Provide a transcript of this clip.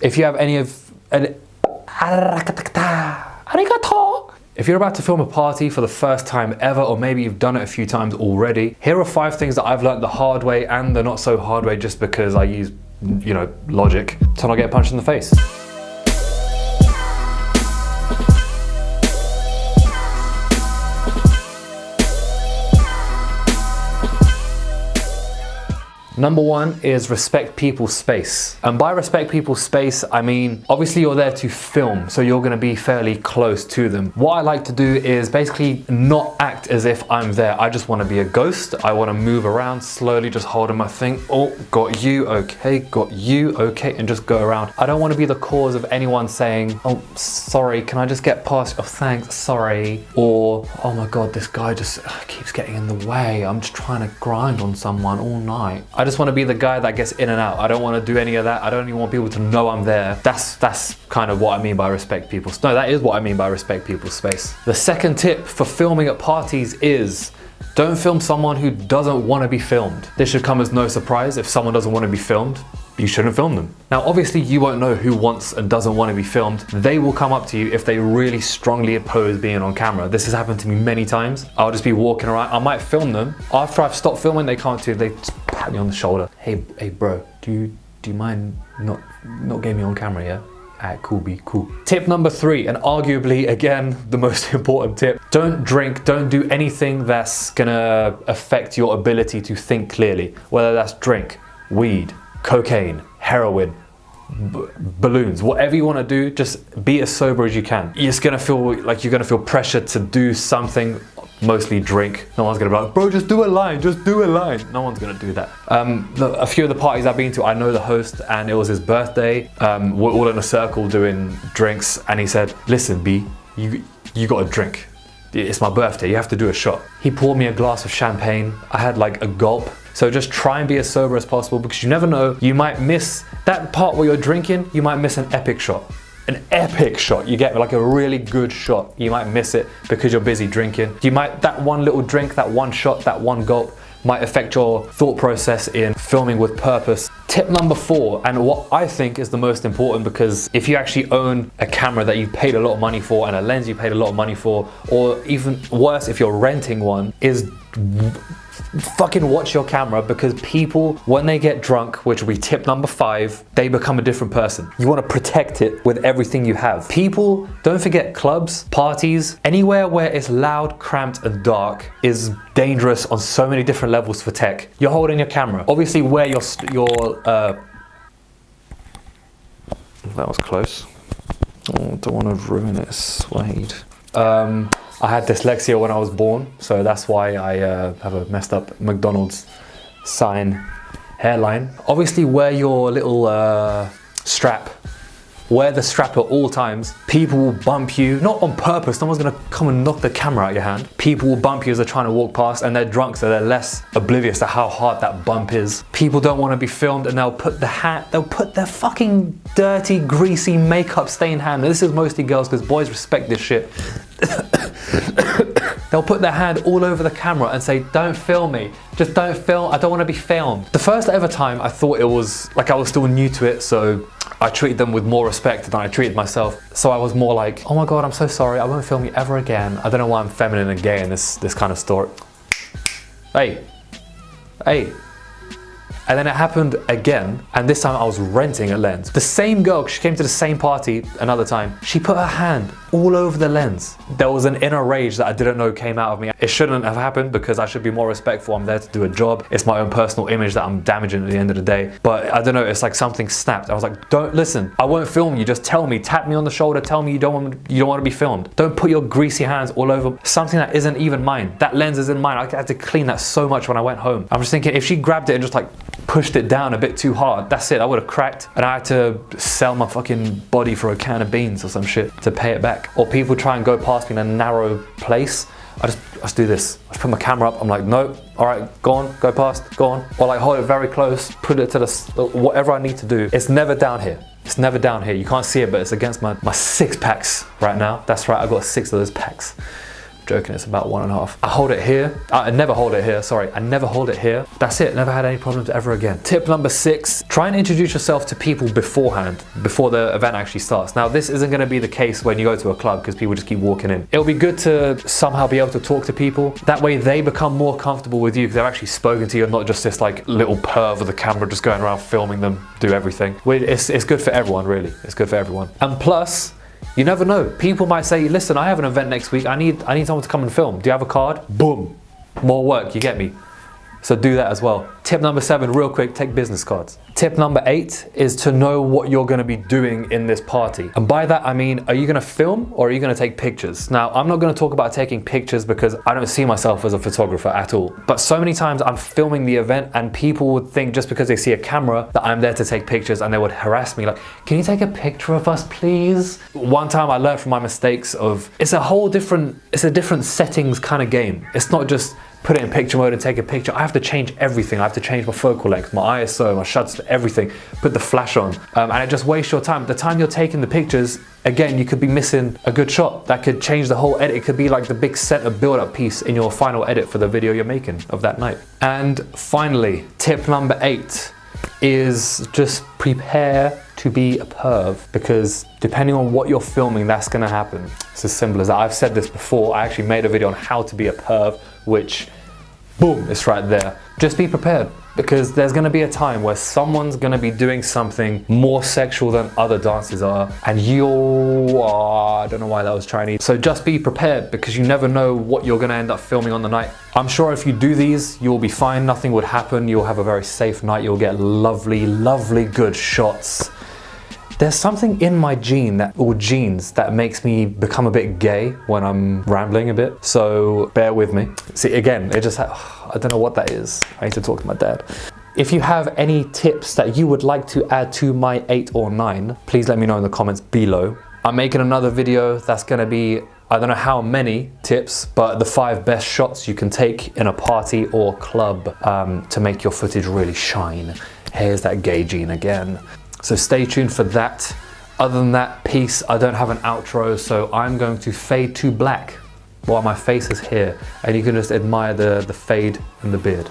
if you have any of... If you're about to film a party for the first time ever, or maybe you've done it a few times already, here are 5 things that I've learned the hard way and the not so hard way just because I use, you know, logic to not get punched in the face. Number 1 is respect people's space. And by respect people's space, I mean, obviously you're there to film, so you're gonna be fairly close to them. What I like to do is basically not act as if I'm there. I just wanna be a ghost. I wanna move around slowly, just holding my thing. Oh, got you, okay, and just go around. I don't wanna be the cause of anyone saying, oh, sorry, can I just get past? Oh, thanks, sorry. Or, oh my God, this guy just keeps getting in the way. I'm just trying to grind on someone all night. I just want to be the guy that gets in and out. I don't want to do any of that. I don't even want people to know I'm there. That's kind of what I mean by respect people's... No, that is what I mean by respect people's space. The second tip for filming at parties is don't film someone who doesn't want to be filmed. This should come as no surprise. If someone doesn't want to be filmed, you shouldn't film them. Now, obviously you won't know who wants and doesn't want to be filmed. They will come up to you if they really strongly oppose being on camera. This has happened to me many times. I'll just be walking around. I might film them. After I've stopped filming, they come up to you, they just pat me on the shoulder. Hey bro, do you mind not getting me on camera, yeah? Alright, cool, be cool. Tip number 3, and arguably, again, the most important tip. Don't drink, don't do anything that's gonna affect your ability to think clearly. Whether that's drink, weed, cocaine, heroin, balloons, whatever you want to do, just be as sober as you can. You're just gonna feel like you're gonna feel pressure to do something, mostly drink. No one's gonna be like, bro, just do a line, just do a line. No one's gonna do that. A few of the parties I've been to, I know the host and it was his birthday. We're all in a circle doing drinks and he said, listen B, you gotta drink. It's my birthday, you have to do a shot. He poured me a glass of champagne. I had like a gulp. So just try and be as sober as possible because you never know, you might miss that part where you're drinking, you might miss an epic shot. An epic shot. You get like a really good shot. You might miss it because you're busy drinking. That one little drink, that one shot, that one gulp might affect your thought process in filming with purpose. Tip number 4, and what I think is the most important, because if you actually own a camera that you paid a lot of money for and a lens you paid a lot of money for, or even worse if you're renting one, is fucking watch your camera, because people, when they get drunk, which will be tip number 5, they become a different person. You want to protect it with everything you have. People, don't forget, clubs, parties, anywhere where it's loud, cramped and dark is dangerous on so many different levels for tech. You're holding your camera. Obviously where that was close. Oh, don't want to ruin it, Suede. I had dyslexia when I was born, so that's why I have a messed up McDonald's hairline. Obviously wear your little strap. Wear the strap at all times. People will bump you, not on purpose, no one's gonna come and knock the camera out of your hand. People will bump you as they're trying to walk past, and they're drunk, so they're less oblivious to how hard that bump is. People don't wanna be filmed and they'll put their fucking dirty, greasy, makeup stained hand. This is mostly girls, because boys respect this shit. They'll put their hand all over the camera and say, don't film me, just don't film, I don't want to be filmed. The first ever time I thought it was like I was still new to it, so I treated them with more respect than I treated myself. So I was more like, oh my God, I'm so sorry, I won't film you ever again. I don't know why I'm feminine and gay in this kind of story. Hey. And then it happened again, and this time I was renting a lens. The same girl, she came to the same party another time, she put her hand all over the lens. There was an inner rage that I didn't know came out of me. It shouldn't have happened because I should be more respectful. I'm there to do a job. It's my own personal image that I'm damaging at the end of the day. But I don't know, it's like something snapped. I was like, don't listen, I won't film you, just tell me, tap me on the shoulder, tell me you don't want to be filmed. Don't put your greasy hands all over something that isn't even mine. That lens isn't mine. I had to clean that so much when I went home. I'm just thinking, if she grabbed it and just like pushed it down a bit too hard, that's it, I would have cracked, and I had to sell my fucking body for a can of beans or some shit to pay it back. Or people try and go past me in a narrow place, I just do this. I just put my camera up, I'm like, no, all right, go on, go past, go on. Or like hold it very close, put it to the, whatever I need to do. It's never down here. It's never down here. You can't see it, but it's against my 6 packs right now. That's right, I got 6 of those packs. Joking, it's about 1.5. I hold it here. I never hold it here, sorry. I never hold it here. That's it, never had any problems ever again. Tip number 6, try and introduce yourself to people beforehand, before the event actually starts. Now, this isn't gonna be the case when you go to a club because people just keep walking in. It'll be good to somehow be able to talk to people. That way they become more comfortable with you because they've actually spoken to you and not just this like little perv with a camera just going around filming them do everything. It's good for everyone, really. It's good for everyone. And plus, you never know. People might say, listen, I have an event next week. I need someone to come and film. Do you have a card? Boom. More work, you get me? So do that as well. Tip number 7, real quick, take business cards. Tip number 8 is to know what you're gonna be doing in this party. And by that, I mean, are you gonna film or are you gonna take pictures? Now, I'm not gonna talk about taking pictures because I don't see myself as a photographer at all. But so many times I'm filming the event and people would think just because they see a camera that I'm there to take pictures, and they would harass me like, can you take a picture of us, please? One time I learned from my mistakes of, it's a different settings kind of game. It's not just put it in picture mode and take a picture. I have to change everything. I have to change my focal length, my ISO, my shutter, everything, put the flash on. And it just wastes your time. The time you're taking the pictures, again, you could be missing a good shot. That could change the whole edit. It could be like the big center build-up piece in your final edit for the video you're making of that night. And finally, tip number 8 is just prepare to be a perv, because depending on what you're filming, that's gonna happen. It's as simple as that. I've said this before. I actually made a video on how to be a perv, which, boom, it's right there. Just be prepared, because there's gonna be a time where someone's gonna be doing something more sexual than other dancers are, and I don't know why that was Chinese. So just be prepared, because you never know what you're gonna end up filming on the night. I'm sure if you do these, you'll be fine, nothing would happen, you'll have a very safe night, you'll get lovely, lovely good shots. There's something in my genes that makes me become a bit gay when I'm rambling a bit, so bear with me. See, again, I don't know what that is. I need to talk to my dad. If you have any tips that you would like to add to my 8 or 9, please let me know in the comments below. I'm making another video that's gonna be, I don't know how many tips, but the 5 best shots you can take in a party or club to make your footage really shine. Here's that gay gene again. So stay tuned for that. Other than that, peace. I don't have an outro, so I'm going to fade to black while my face is here, and you can just admire the fade and the beard.